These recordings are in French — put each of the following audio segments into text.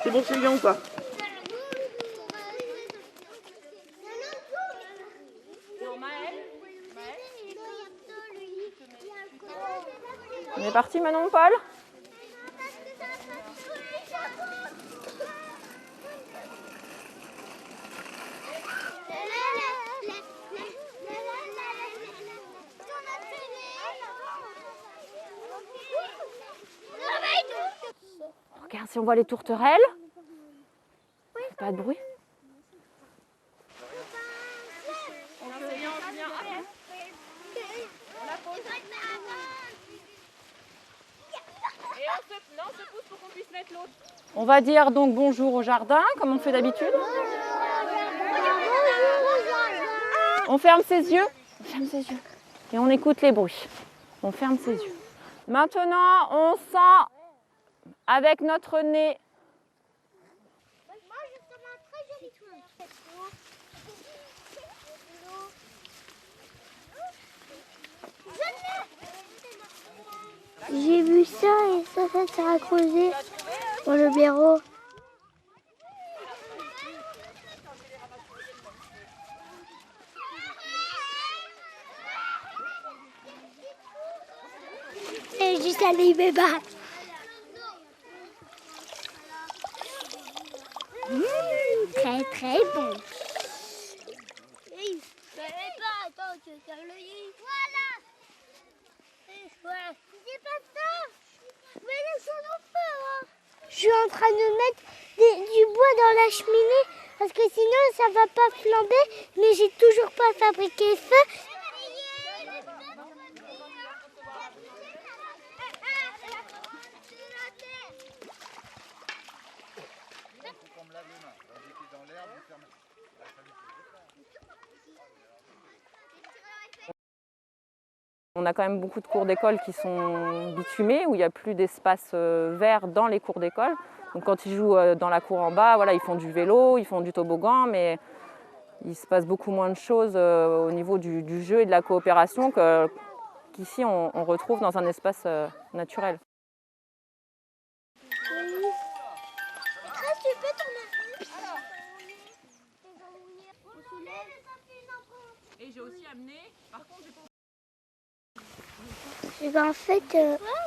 C'est bon, c'est bien ou pas? On est parti Manon, Paul? Regarde si on voit les tourterelles. Pas de bruit. On va dire donc bonjour au jardin, comme on fait d'habitude. On ferme ses yeux. On ferme ses yeux. Et on écoute les bruits. On ferme ses yeux. Maintenant, on sent avec notre nez. J'ai vu ça et ça s'est accroché dans le bureau. Et juste aller me battre. Très très bon. Attends, tu veux faire le lit. Voilà. C'est pas ça. Mais laisse-nous faire. Hein. Je suis en train de mettre du bois dans la cheminée parce que sinon ça va pas flamber. Mais j'ai toujours pas fabriqué le feu. On a quand même beaucoup de cours d'école qui sont bitumés, où il n'y a plus d'espace vert dans les cours d'école. Donc quand ils jouent dans la cour en bas, voilà, ils font du vélo, ils font du toboggan, mais il se passe beaucoup moins de choses au niveau du jeu et de la coopération qu'ici on retrouve dans un espace naturel. Et j'ai aussi amené, par contre, En fait,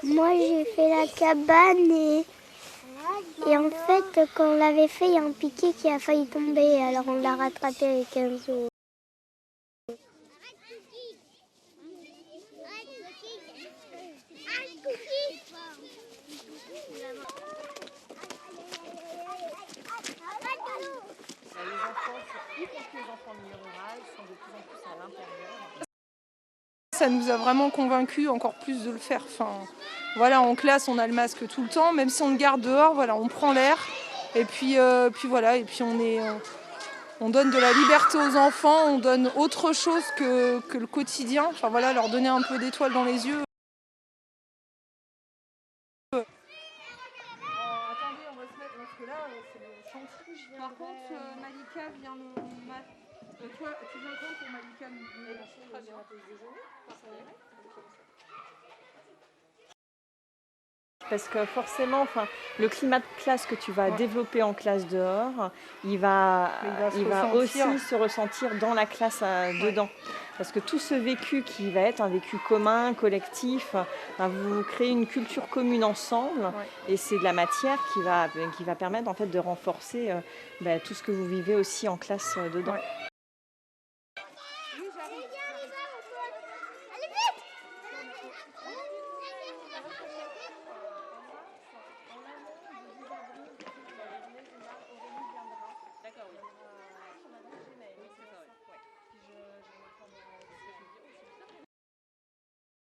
moi j'ai fait la cabane et en fait, quand on l'avait fait, il y a un piquet qui a failli tomber, alors on l'a rattrapé avec un zoo. Ça nous a vraiment convaincus encore plus de le faire. Enfin, voilà, en classe, on a le masque tout le temps, même si on le garde dehors, voilà, on prend l'air. Et puis voilà, et puis on donne de la liberté aux enfants, on donne autre chose que le quotidien. Enfin voilà, leur donner un peu d'étoiles dans les yeux. Attendez, on va se mettre parce que là, c'est le chantier. Par contre, Malika vient le matin. Toi, tu viens quand pour Malika? Très bien. Parce que forcément, le climat de classe que tu vas développer en classe dehors, il va aussi se ressentir dans la classe dedans. Parce que tout ce vécu qui va être un vécu commun, collectif, vous créez une culture commune ensemble, et c'est de la matière qui va permettre en fait de renforcer tout ce que vous vivez aussi en classe dedans. Ouais.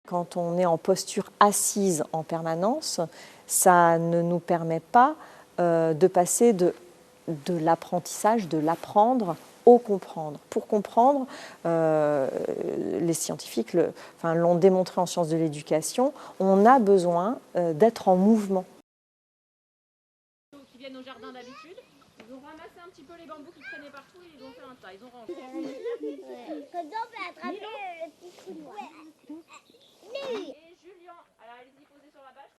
Quand on est en posture assise en permanence, ça ne nous permet pas de passer de l'apprentissage, de l'apprendre au comprendre. Pour comprendre, les scientifiques l'ont démontré en sciences de l'éducation, on a besoin d'être en mouvement. Qui viennent au jardin d'habitude, ils ont ramassé un petit peu les bambous qui traînaient partout et ils ont fait un tas, ils ont rangé. Comme ça, on peut attraper le petit trou noir. Et Julien, allez-y.